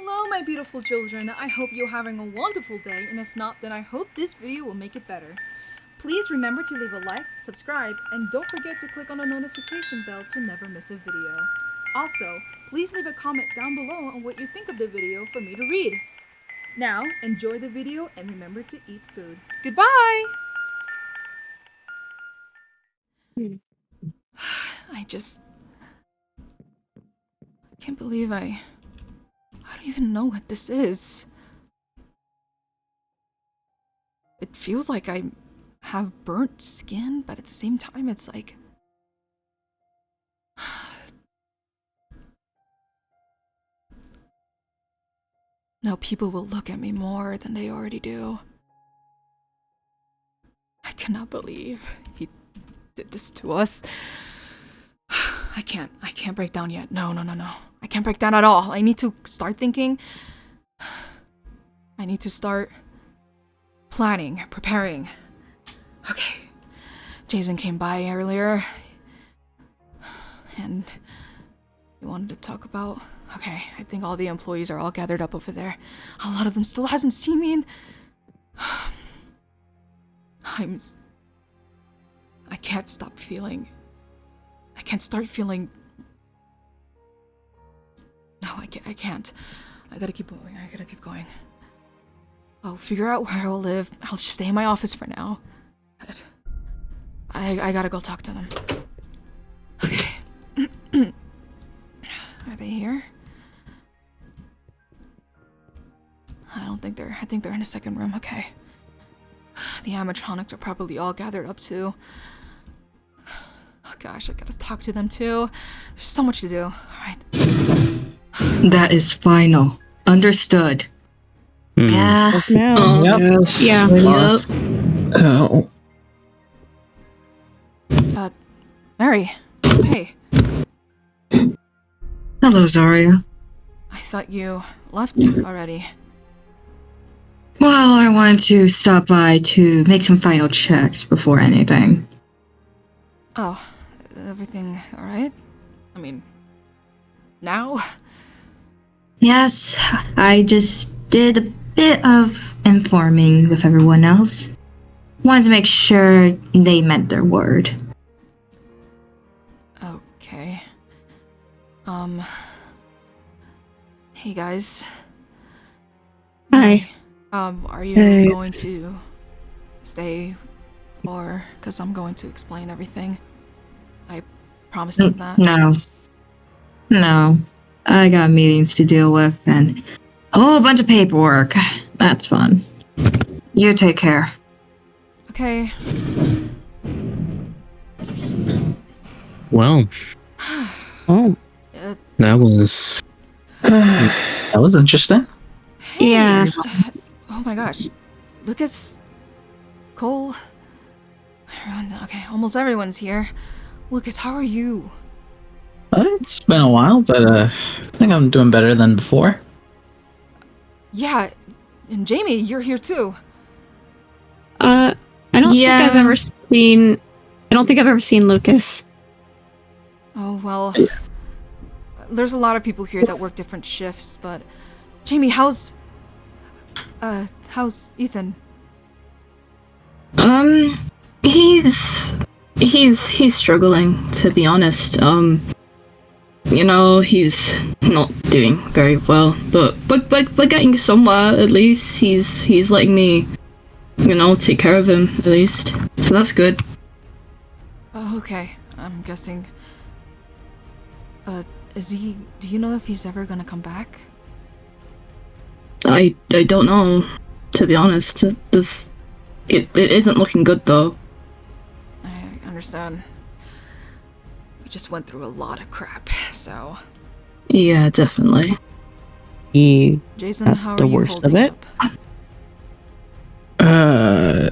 Hello, my beautiful children. I hope you're having a wonderful day, and if not, then I hope this video will make it better. Please remember to leave a like, subscribe, and don't forget to click on the notification bell to never miss a video. Also, please leave a comment down below on what you think of the video for me to read. Now, enjoy the video and remember to eat food. Goodbye! I can't believe I don't even know what this is. It feels like I have burnt skin, but at the same time it's like... Now people will look at me more than they already do. I cannot believe he did this to us. I can't break down yet. No. I can't break down at all. I need to start thinking. I need to start planning, preparing. Okay. Jayzen came by earlier. And he wanted to talk about... Okay, I think all the employees are all gathered up over there. A lot of them still hasn't seen me in... I can't stop feeling... I can't start feeling... No, I can't. I gotta keep going. I'll figure out where I'll live. I'll just stay in my office for now. But I gotta go talk to them. Okay. Are they here? I think they're in the second room. Okay. The animatronics are probably all gathered up too. Oh gosh, I gotta talk to them too. There's so much to do. Alright. That is final. Understood. Yeah. Yes, ma'am. Yes. Yeah. Oh. Mary. Hey. Hello, Zoria. I thought you left already. Well, I wanted to stop by to make some final checks before anything. Oh, everything alright? I mean, now? Yes, I just did a bit of informing with everyone else. Wanted to make sure they meant their word. Okay. Hey guys. Hi. Are you Hey. going to stay? Or, because I'm going to explain everything. I promised him that. No. I got meetings to deal with and a whole bunch of paperwork. That's fun. You take care. Okay. Well, Oh. that was interesting. Hey. Yeah. Oh my gosh. Lucas. Cole. Everyone, okay, almost everyone's here. Lucas, how are you? It's been a while, but I think I'm doing better than before. Yeah, and Jamie, you're here too. I don't think I've ever seen. I don't think I've ever seen Lucas. Oh, well. There's a lot of people here that work different shifts, but... Jamie, how's Ethan? He's struggling, to be honest. You know, he's not doing very well, but we're getting somewhere, at least. He's letting me, you know, take care of him, at least. So that's good. Oh, okay. I'm guessing... do you know if he's ever gonna come back? I don't know, to be honest. It isn't looking good, though. I understand. We just went through a lot of crap, so... Yeah, definitely. Jayzen, That's how the are you worst of holding it. up?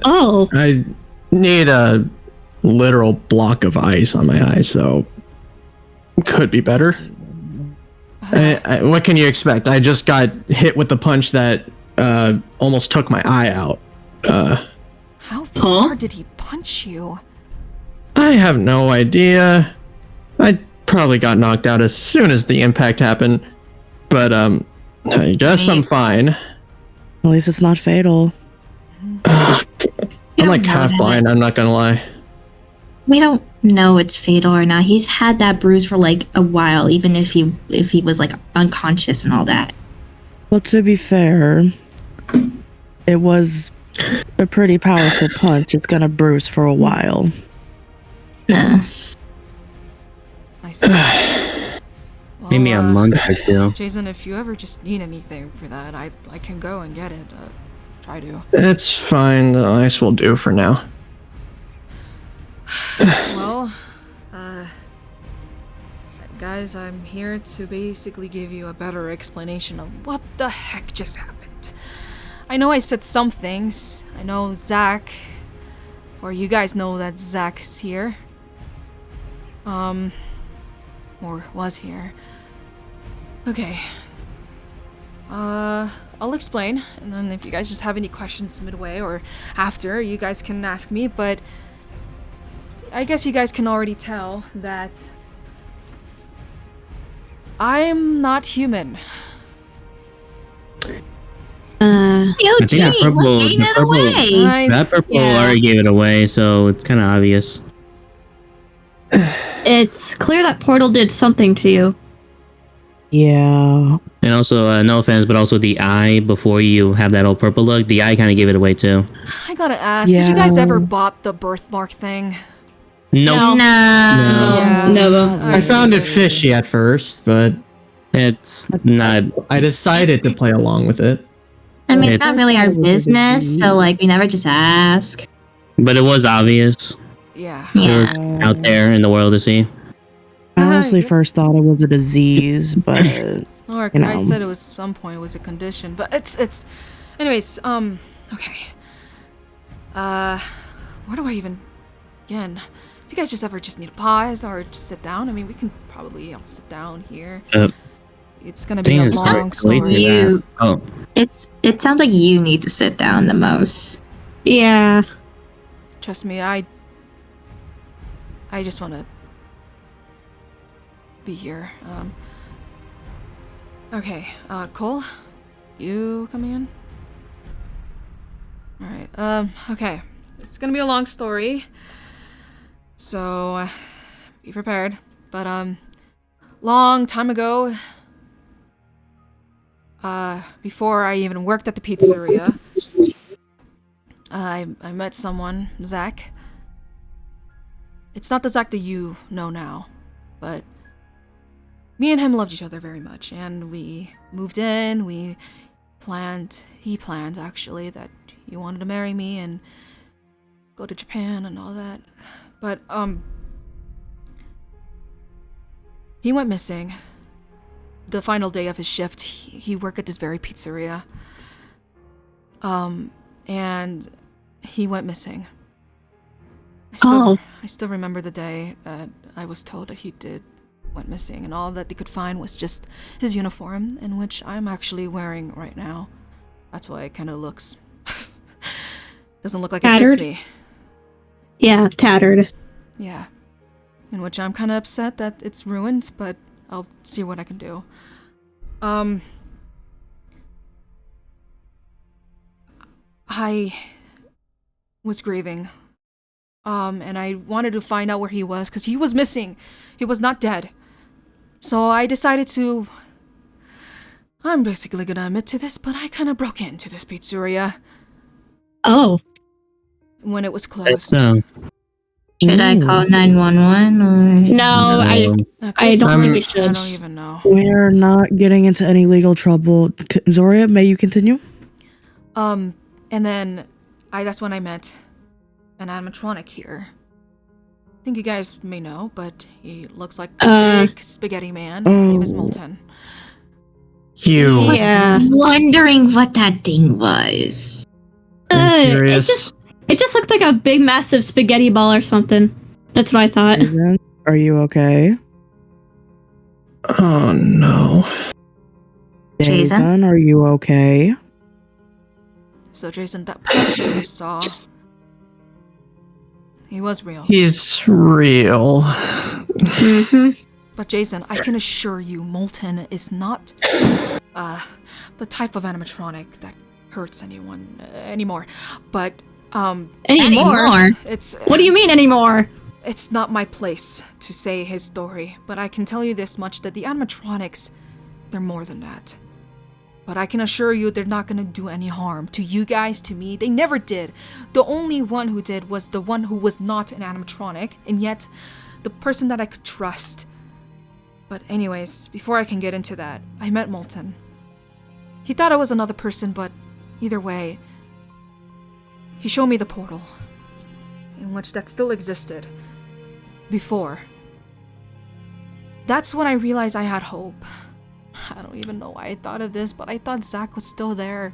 Oh. I need a literal block of ice on my eye, so could be better. What can you expect? I just got hit with the punch that almost took my eye out. How hard did he punch you? I have no idea. I probably got knocked out as soon as the impact happened, but I guess I'm fine. At least it's not fatal. I'm like don't know half that. blind, I'm not gonna lie. We don't know it's fatal or not. He's had that bruise for like a while, even if he was like unconscious and all that. Well, to be fair, it was a pretty powerful punch. It's gonna bruise for a while. Nah. I see. Well, Maybe a month or two. Jayzen, if you ever just need anything for that, I can go and get it. Try to. It's fine, the ice will do for now. Well, guys, I'm here to basically give you a better explanation of what the heck just happened. I know I said some things. I know Zack, or you guys know that Zack is here. Or was here. Okay. I'll explain, and then if you guys just have any questions midway or after, you guys can ask me, but I guess you guys can already tell that I'm not human. Yo, I think Jay, what gave it away? That purple Yeah. already gave it away, so it's kind of obvious. It's clear that Portal did something to you. Yeah. And also, no offense, but also the eye before you have that old purple look, the eye kind of gave it away too. I gotta ask, did you guys Yeah. ever bought the birthmark thing? Nope. No. Yeah. Never. I found it fishy at first, but It's not. I decided to play along with it. I mean, it's It's- not really our business, so like we never just ask. But it was obvious. Yeah. Yeah. Out there in the world to see. I honestly first thought it was a disease, but Or You I know. said it was some point it was a condition, but it's anyways, okay. Where do I even begin? If you guys just ever just need a pause or just sit down, I mean we can probably all sit down here. It's gonna be a Thing is, long sorry, story. You- Oh, It sounds like you need to sit down the most. Yeah. Trust me, I just wanna be here. Okay, Cole, you coming in? Alright, okay. It's gonna be a long story. So, be prepared. But, long time ago, before I even worked at the pizzeria, I met someone, Zack. It's not the Zack that you know now, but me and him loved each other very much, and we moved in, he planned actually that he wanted to marry me and go to Japan and all that. But, he went missing. The final day of his shift, he worked at this very pizzeria. And he went missing. I still remember the day that I was told that he went missing, and all that they could find was just his uniform, in which I'm actually wearing right now. That's why it kind of looks... doesn't look like it Tattered? fits me. Yeah, tattered. Yeah. In which I'm kind of upset that it's ruined, but I'll see what I can do. I was grieving. And I wanted to find out where he was, because he was missing. He was not dead. So I decided to... I'm basically gonna admit to this, but I kind of broke into this pizzeria Oh. when it was that's closed. Should I call 911 or? No, I At I this don't point, think we I should. don't even know. we're not getting into any legal trouble. Zoria, may you continue? And then that's when I met an animatronic here. I think you guys may know, but he looks like the big spaghetti man. His name is Molten. You. Yeah. Wondering what that thing was. It just looks like a big massive spaghetti ball or something. That's what I thought. Jayzen, are you okay? Oh no. Jayzen? Jayzen, are you okay? So Jayzen, that picture you saw, he was real. He's real. Mm-hmm. But Jayzen, I can assure you, Molten is not the type of animatronic that hurts anyone anymore. But Anymore? It's What do you mean anymore? It's not my place to say his story, but I can tell you this much, that the animatronics, they're more than that. But I can assure you they're not gonna do any harm to you guys, to me. They never did. The only one who did was the one who was not an animatronic, and yet the person that I could trust. But anyways, before I can get into that, I met Molten. He thought I was another person, but either way, he showed me the portal, in which that still existed before. That's when I realized I had hope. I don't even know why I thought of this, but I thought Zack was still there,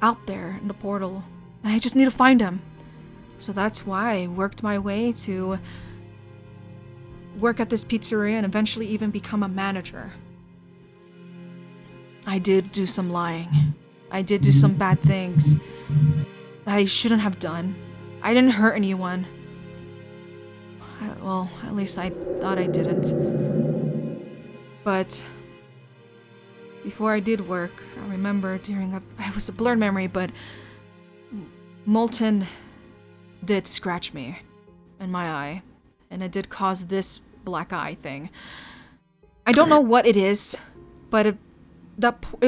out there in the portal, and I just need to find him. So that's why I worked my way to work at this pizzeria and eventually even become a manager. I did do some lying. I did do some bad things that I shouldn't have done. I didn't hurt anyone. Well, at least I thought I didn't. But before I did work, I remember it was a blurred memory, but Molten did scratch me in my eye, and it did cause this black eye thing. I don't know what it is, but it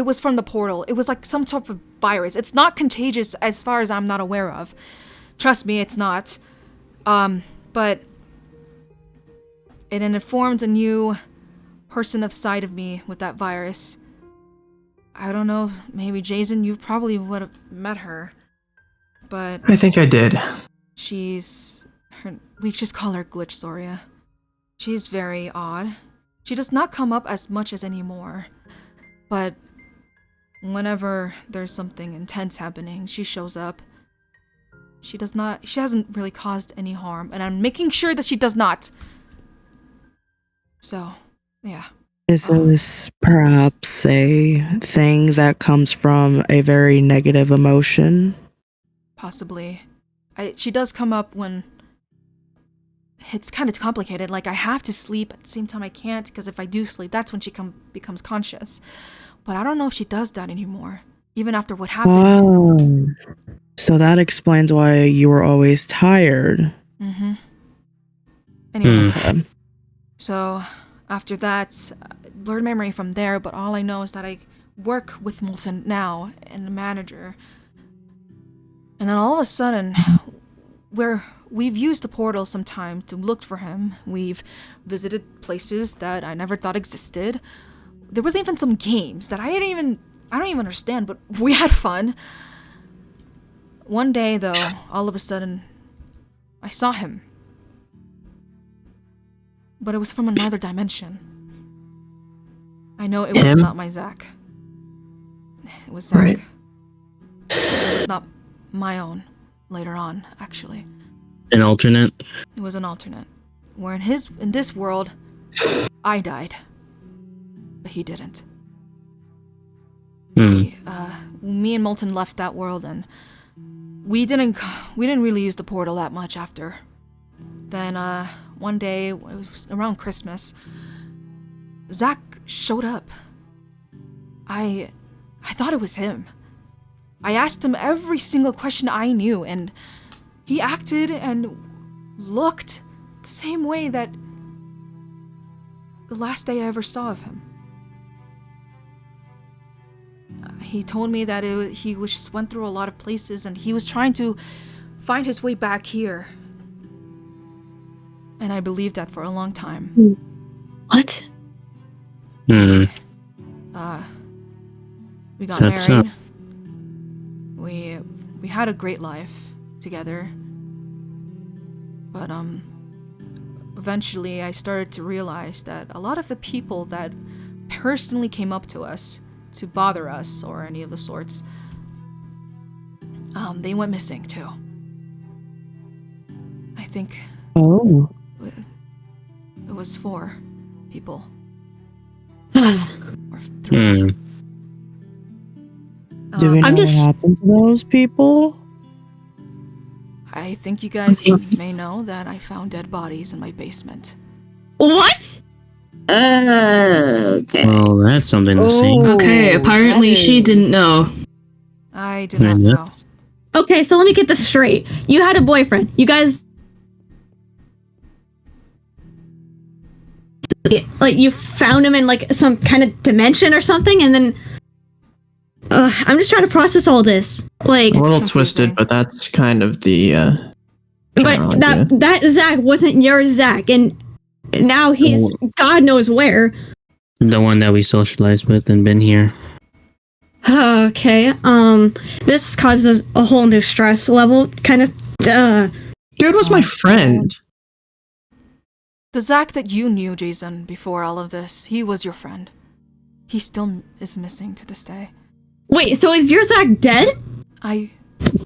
was from the portal. It was like some type of virus. It's not contagious as far as I'm not aware of. Trust me, it's not. But it informed a new person of side of me with that virus. I don't know, maybe Jayzen, you probably would have met her. But I think I did. we just call her Glitch Zoria. She's very odd. She does not come up as much as anymore. But whenever there's something intense happening, she shows up. She hasn't really caused any harm, and I'm making sure that she does not. So, yeah. Is this perhaps a thing that comes from a very negative emotion? Possibly. She does come up when it's kind of complicated. Like, I have to sleep, at the same time I can't, because if I do sleep, that's when she becomes conscious. But I don't know if she does that anymore, even after what happened. Oh. So that explains why you were always tired. Mm-hmm. Anyways, Okay. so after that, blurred memory from there, but all I know is that I work with Molten now and the manager. And then all of a sudden, we've used the portal some time to look for him. We've visited places that I never thought existed. There was even some games that I don't even understand, but we had fun. One day, though, all of a sudden, I saw him. But it was from another dimension. I know it was not my Zack. It was Zack. Right. It was not my own later on, actually. An alternate? It was an alternate. Where in this world, I died. But he didn't. Me and Molten left that world, and we didn't really use the portal that much after. Then one day, it was around Christmas, Zack showed up. I thought it was him. I asked him every single question I knew, and he acted and looked the same way that the last day I ever saw of him. He told me that he just went through a lot of places, and he was trying to find his way back here. And I believed that for a long time. What? We got That's married. We had a great life together. But eventually I started to realize that a lot of the people that personally came up to us to bother us or any of the sorts, they went missing too. I think Oh. it was 4 people. Or 3. Do we know what happened to those people? I think you guys may know that I found dead bodies in my basement. What? Okay. Oh, that's something to see. Okay, apparently she didn't know. I did not know. Okay, so let me get this straight. You had a boyfriend. You guys, like, you found him in like some kind of dimension or something, and then I'm just trying to process all this. Like, A little confusing. twisted, but that's kind of the general but idea. that Zack wasn't your Zack, and now he's God knows where. The one that we socialized with and been here. Okay. This causes a whole new stress level. Kind of. Dude was my friend. The Zack that you knew, Jayzen, before all of this, he was your friend. He still is missing to this day. Wait. So is your Zack dead?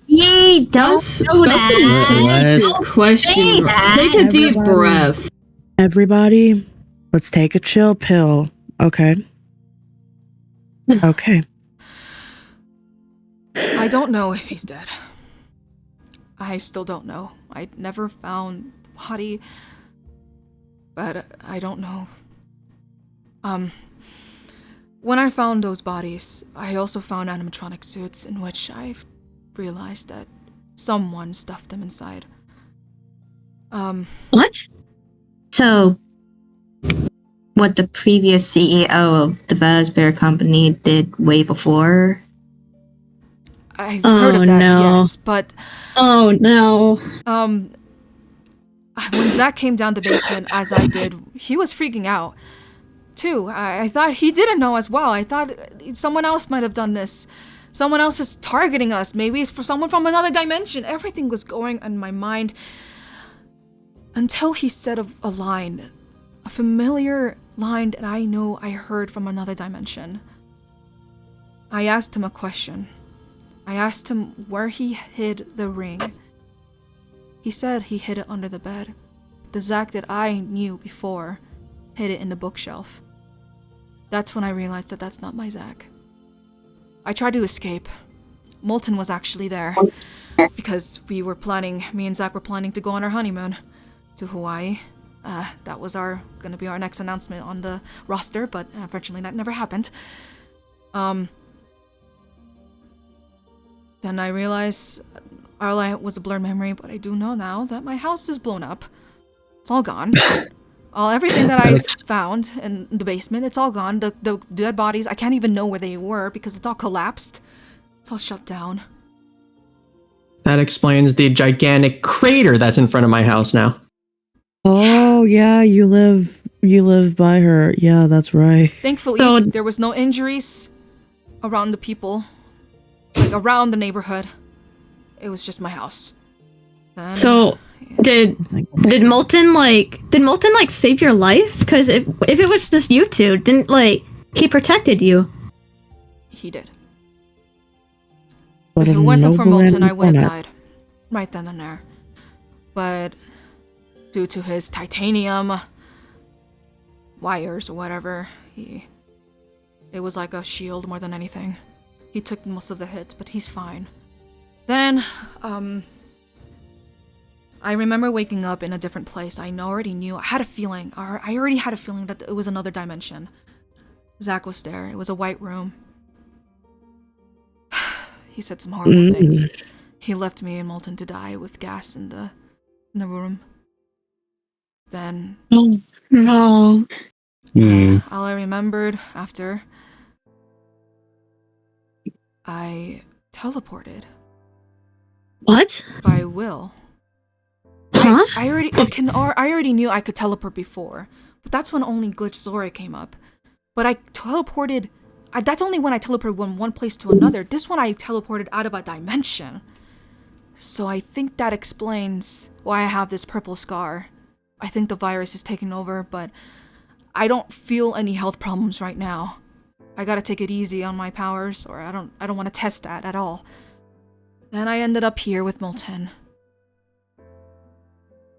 Ye don't know that. What? Question. that, Take a deep everybody. breath. Everybody, let's take a chill pill. Okay. Okay. I don't know if he's dead. I still don't know. I never found the body, but I don't know. When I found those bodies, I also found animatronic suits in which I've realized that someone stuffed them inside. What? So, what the previous CEO of the Fazbear Company did way before? I've heard of that, no. yes, but Oh no. when Zack came down the basement, as I did, he was freaking out, too. I thought he didn't know as well. I thought someone else might have done this. Someone else is targeting us. Maybe it's for someone from another dimension. Everything was going in my mind until he said a line. A familiar line that I know I heard from another dimension. I asked him a question. I asked him where he hid the ring. He said he hid it under the bed. The Zack that I knew before hid it in the bookshelf. That's when I realized that that's not my Zack. I tried to escape. Molten was actually there because me and Zack were planning to go on our honeymoon to Hawaii. That was gonna be our next announcement on the roster, but unfortunately that never happened. Then I realized all I was a blurred memory, but I do know now that my house is blown up. It's all gone. Everything that I found in the basement, it's all gone. The dead bodies, I can't even know where they were because it's all collapsed. It's all shut down. That explains the gigantic crater that's in front of my house now. Oh yeah, you live by her. Yeah, that's right. Thankfully, there was no injuries around the people, like around the neighborhood. It was just my house. Then, did Molten save your life? Because if it was just you two, didn't he protected you? He did. If it wasn't for Molten, I would have died right then and there. But due to his titanium wires or whatever, it was like a shield more than anything. He took most of the hits, but he's fine. Then, I remember waking up in a different place. I already knew. I already had a feeling that it was another dimension. Zack was there. It was a white room. He said some horrible things. He left me and Molten to die with gas in the room. Then, No. all I remembered after, I teleported. What? By will. Huh? I already knew I could teleport before, but that's when only glitch Zoria came up. But I teleported. That's only when I teleported from one place to another. This one I teleported out of a dimension. So I think that explains why I have this purple scar. I think the virus is taking over, but I don't feel any health problems right now. I gotta take it easy on my powers, or I don't want to test that at all. Then I ended up here with Molten,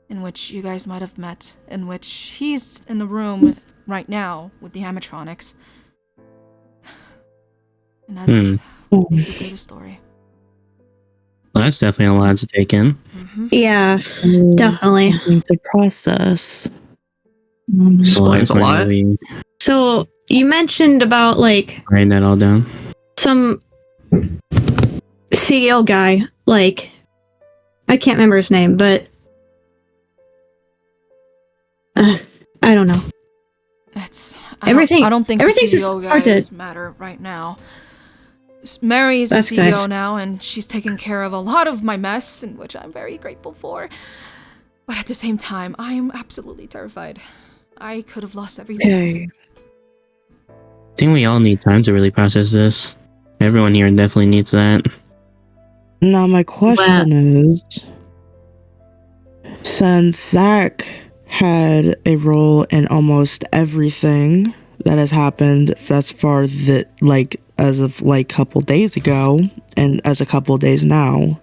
in which you guys might have met, in which he's in the room right now with the animatronics. And that's basically the story. Well, that's definitely a lot to take in. Mm-hmm. Yeah, definitely. Something to process. Explains a lot. So you mentioned about like Writing that all down. some CEO guy, like I can't remember his name, but I don't know. I don't think the everything's just CEO hard to- guys matter right now. Mary's the That's CEO good. now, and she's taking care of a lot of my mess, and which I'm very grateful for. But at the same time, I am absolutely terrified. I could have lost everything. Okay. I think we all need time to really process this. Everyone here definitely needs that. Now my question is, since Zack had a role in almost everything that has happened thus far, that like as of like couple days ago and as a couple days now,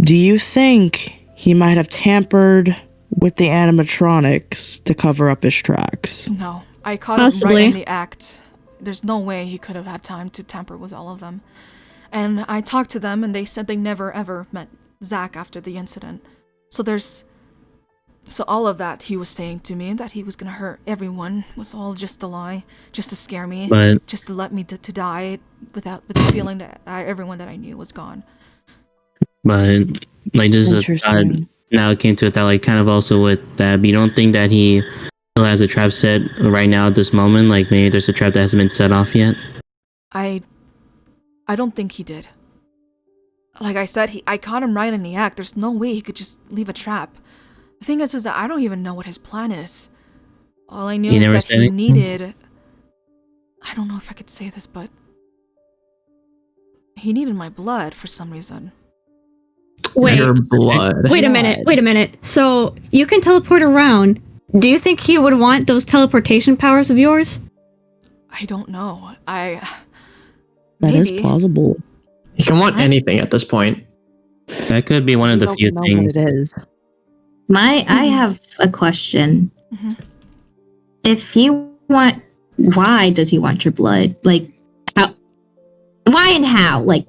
do you think he might have tampered with the animatronics to cover up his tracks? No, I caught him Possibly. right in the act. There's no way he could have had time to tamper with all of them. And I talked to them, and they said they never ever met Zack after the incident. So all of that he was saying to me, that he was gonna hurt everyone, was all just a lie, just to scare me, But just to let me to die with the feeling that everyone that I knew was gone. like just a thought Interesting. now it came to it that like kind of also with that, but you don't think that he still has a trap set right now at this moment? Like maybe there's a trap that hasn't been set off yet. I don't think he did. Like I said, I caught him right in the act. There's no way he could just leave a trap. The thing is that I don't even know what his plan is. All I knew He is never that said he anything? needed... I don't know if I could say this, but... he needed my blood for some reason. Wait, Your blood. wait a minute. So you can teleport around. Do you think he would want those teleportation powers of yours? I don't know. That Maybe. is plausible. You can want anything at this point. That could be one of the We few don't know things. what it is. I have a question. Mhm. If you want, why does he want your blood? Like, how? Why and how? Like,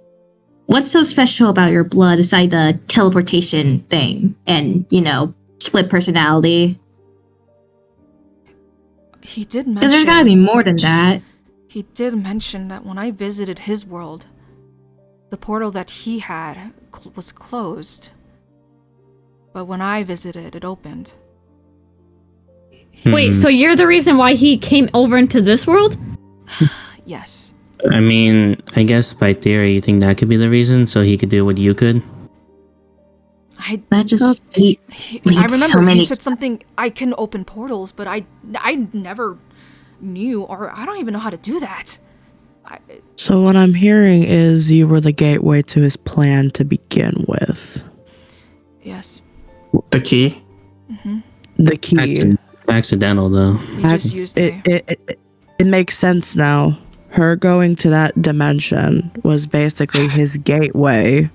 what's so special about your blood aside the teleportation thing and split personality? He did mention... Because there's gotta be more than that. He did mention that when I visited his world, the portal that he had was closed. But when I visited, it opened. Wait, so you're the reason why he came over into this world? Yes. I mean, I guess by theory, you think that could be the reason, so he could do what you could. That just I leads remember so many. he said something, I can open portals, but I never knew, or I don't even know how to do that. So what I'm hearing is you were the gateway to his plan to begin with. Yes. The key. The key. Accidental though. He just used me. It makes sense now. Her going to that dimension was basically his gateway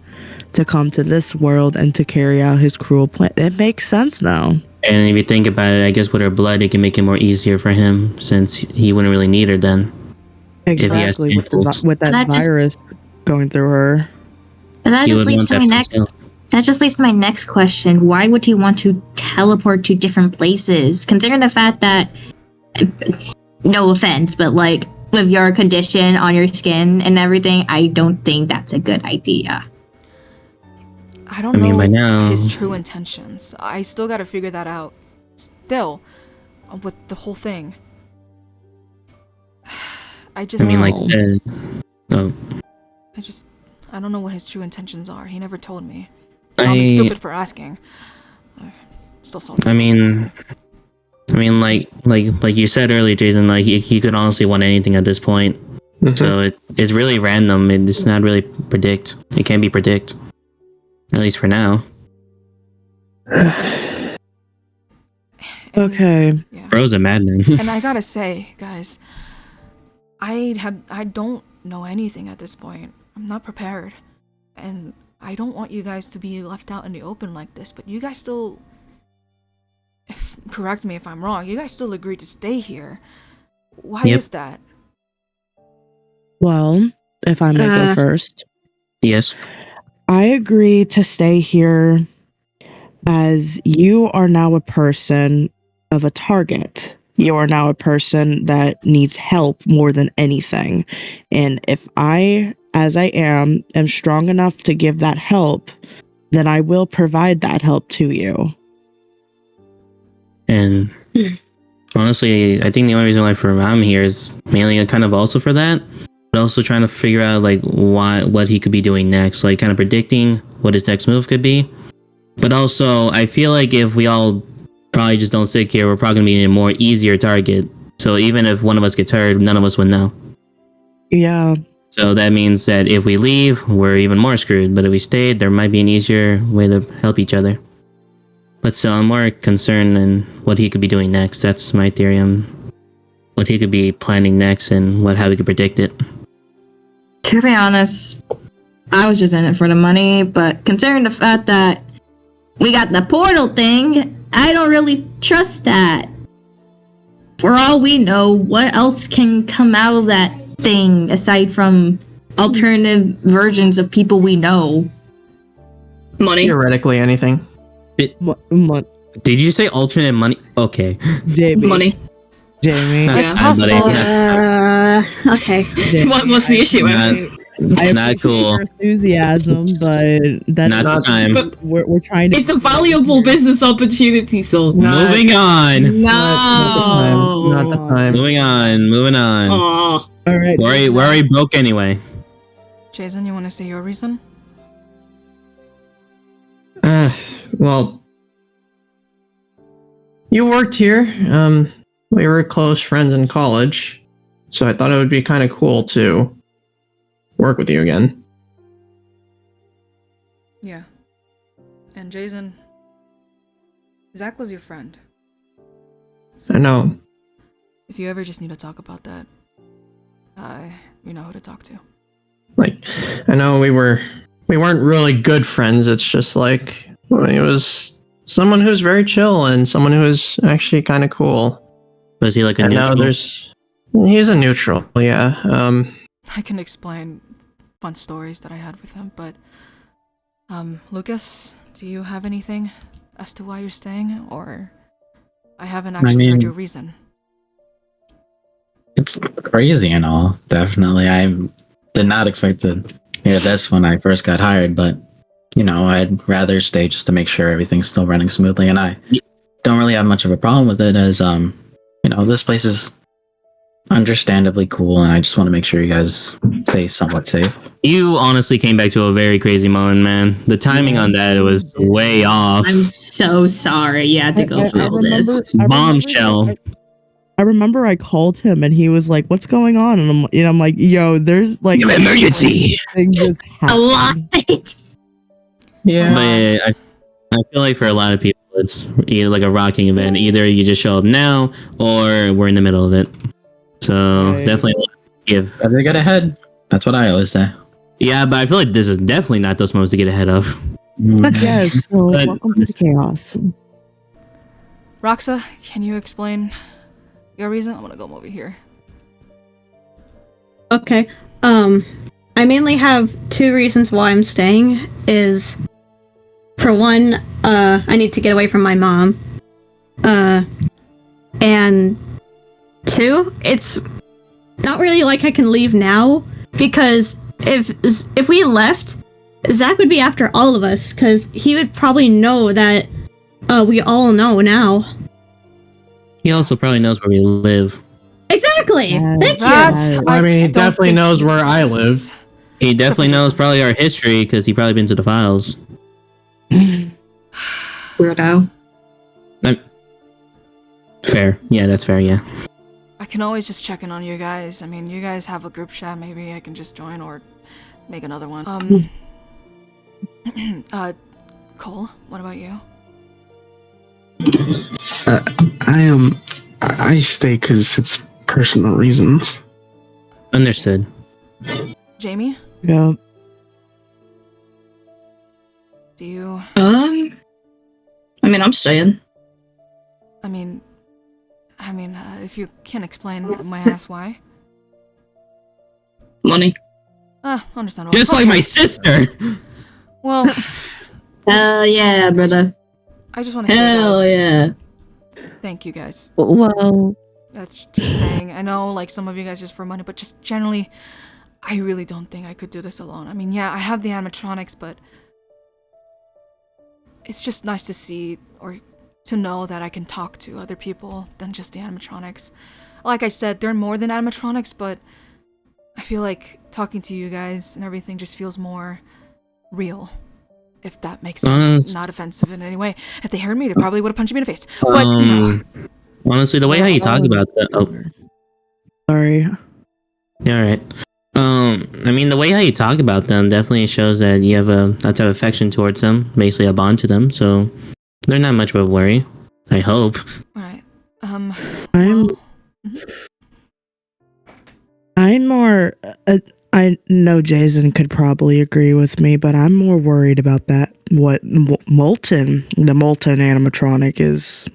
to come to this world and to carry out his cruel plan. It makes sense now. And if you think about it, I guess with her blood, it can make it more easier for him, since he wouldn't really need her then. Exactly, with, samples. with that That just- virus going through her. And that He just would leads want to that my for next. himself. That just leads to my next question. Why would he want to teleport to different places? Considering the fact that, no offense, but like with your condition on your skin and everything, I don't think that's a good idea. I don't I mean, know by now- his true intentions. I still gotta figure that out. Still, with the whole thing. I I mean, like No. oh, I don't know what his true intentions are. He never told me. Call me stupid for asking. I'm still salty. I mean, like you said earlier, Jayzen, like he could honestly want anything at this point. So it's really random. It's not really predict. It can't be predict. At least for now. Okay. Yeah. Bro's a madman. And I gotta say, guys, I don't know anything at this point. I'm not prepared. And I don't want you guys to be left out in the open like this, but you guys still, correct me if I'm wrong, you guys still agreed to stay here. Why Yep. is that? Well, if I may go first. Yes. I agree to stay here as you are now a person of a target. You are now a person that needs help more than anything. And if I, as I am strong enough to give that help, then I will provide that help to you. And honestly, I think the only reason why I'm here is mainly kind of also for that, but also trying to figure out like what he could be doing next, like kind of predicting what his next move could be. But also, I feel like if we all probably just don't stick here, we're probably gonna be a more easier target. So even if one of us gets hurt, none of us would know. Yeah. So that means that if we leave, we're even more screwed. But if we stayed, there might be an easier way to help each other. But still, I'm more concerned in what he could be doing next. That's my theory on what he could be planning next and how we could predict it. To be honest, I was just in it for the money, but considering the fact that we got the portal thing, I don't really trust that. For all we know, what else can come out of that thing aside from alternative versions of people we know? Money. Theoretically, anything. Did you say alternate money? Okay. Jamie. Money. Jamie. It's Yeah. possible. Okay. What's the issue? I Not appreciate cool. your enthusiasm, but that's Not the time. But we're trying to. it's a valuable business opportunity, so. Moving on. Not the time. Moving on. Aw. All right. Where are we broke anyway? Jayzen, you want to say your reason? Well, you worked here. We were close friends in college, so I thought it would be kind of cool to work with you again. Yeah. And Jayzen, Zack was your friend. So I know. if you ever just need to talk about that, you know who to talk to. Like, I know we weren't really good friends. It's just like, it was someone who's very chill and someone who is actually kind of cool. Was he like a And now neutral? he's a neutral, yeah. I can explain fun stories that I had with him, but Lucas, do you have anything as to why you're staying, or I haven't actually heard your reason? It's crazy and all. Definitely. I did not expect to hear this when I first got hired, but I'd rather stay just to make sure everything's still running smoothly. And I don't really have much of a problem with it, as this place is understandably cool, and I just want to make sure you guys stay somewhat safe. You honestly came back to a very crazy moment, man. The timing on that was way off. I'm so sorry you had to go through all this. Bombshell. I remember I called him and he was like, "What's going on?" And I'm like, "Yo, there's like Emergency. Thing just A happened." lot. Yeah. But I feel like for a lot of people, it's either like a rocking event. Either you just show up now, or we're in the middle of it. So Right. definitely give. Better get ahead. That's what I always say. Yeah, but I feel like this is definitely not those moments to get ahead of. Yes. So But- welcome to the chaos. Roxa, can you explain your reason? I'm gonna go over here. Okay. I mainly have two reasons why I'm staying. Is for one, I need to get away from my mom. And two, it's not really like I can leave now, because if we left, Zack would be after all of us, because he would probably know that we all know now. He also probably knows where we live. Exactly. Thank you. I mean, he don't definitely think knows he where I does. live. He definitely for knows Jason. probably our history because he probably been to the files. Weirdo. Fair. Yeah, that's fair. Yeah. I can always just check in on you guys. I mean, you guys have a group chat. Maybe I can just join or make another one. Cole, what about you? I stay because it's personal reasons. Understood. Jamie, Yeah. do you? I mean, I'm staying. I mean, if you can't explain, may I ask why? Money. Understandable. Just like my sister. Well, Hell yeah, brother. I just want to say, Hell guys, yeah. Thank you guys. Well, That's just staying. I know, like, some of you guys just for money, but just generally, I really don't think I could do this alone. I mean, yeah, I have the animatronics, but it's just nice to see or to know that I can talk to other people than just the animatronics. Like I said, they're more than animatronics, but I feel like talking to you guys and everything just feels more real. If that makes sense. Not offensive in any way. If they heard me, they probably would have punched me in the face. But no. Honestly, the way how you talk about that. Oh, sorry. yeah, all right. I mean, the way how you talk about them definitely shows that you have a type of affection towards them, basically a bond to them. So they're not much of a worry. I hope. Alright. I'm more. I know Jayzen could probably agree with me, but I'm more worried about that. What Molten, the Molten animatronic is.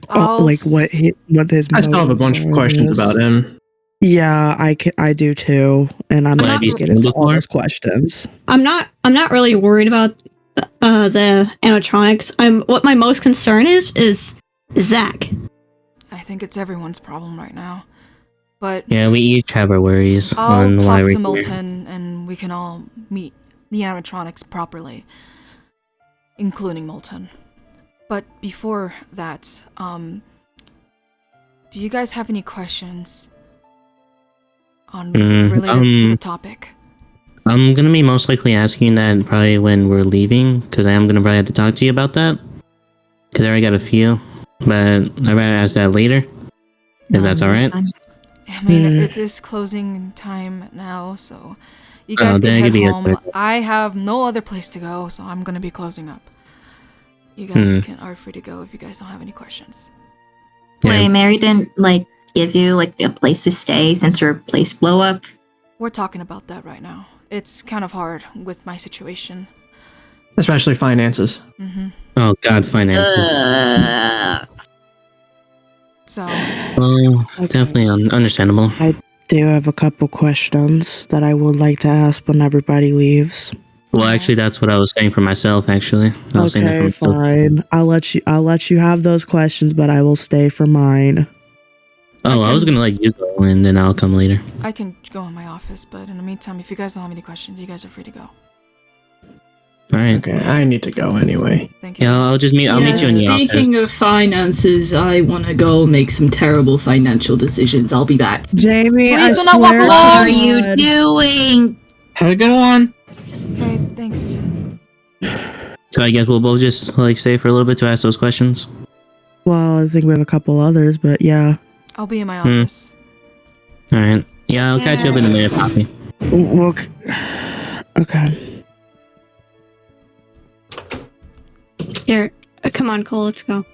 Like what his. I still have a bunch of questions about him. Yeah, I do too, and I'm not gonna get into all those questions. I'm not really worried about the animatronics. What my most concern is Zack. I think it's everyone's problem right now. But yeah, we each have our worries. I'll talk to Molten and we can all meet the animatronics properly, including Molten. But before that, do you guys have any questions on related to the topic? I'm gonna be most likely asking that probably when we're leaving, because I am gonna probably have to talk to you about that. Because I already got a few, but I'd rather ask that later. If that's alright. I mean, it is closing time now, so you guys can head home. I have no other place to go, so I'm gonna be closing up. You guys are free to go if you guys don't have any questions. Wait, Mary didn't give you a place to stay since your place blew up? We're talking about that right now. It's kind of hard with my situation. Especially finances. Mm-hmm. Oh God, finances. So. Definitely understandable. I do have a couple questions that I would like to ask when everybody leaves. Well, actually, that's what I was saying for myself. Actually, I was saying that for myself. Fine. I'll let you have those questions, but I will stay for mine. Oh, I was gonna let you go, and then I'll come later. I can go in my office, but in the meantime, if you guys don't have any questions, you guys are free to go. All right. Okay, I need to go anyway. Thank you. Yeah, I'll meet you in the office. Speaking of finances, I want to go make some terrible financial decisions. I'll be back. Jamie, please do not walk alone. What are you doing? Have a good one. Okay, thanks. So I guess we'll both just stay for a little bit to ask those questions. Well, I think we have a couple others, but yeah. I'll be in my office. All right. Yeah, I'll catch you up in a minute, Poppy. Okay. Here, come on, Cole, let's go.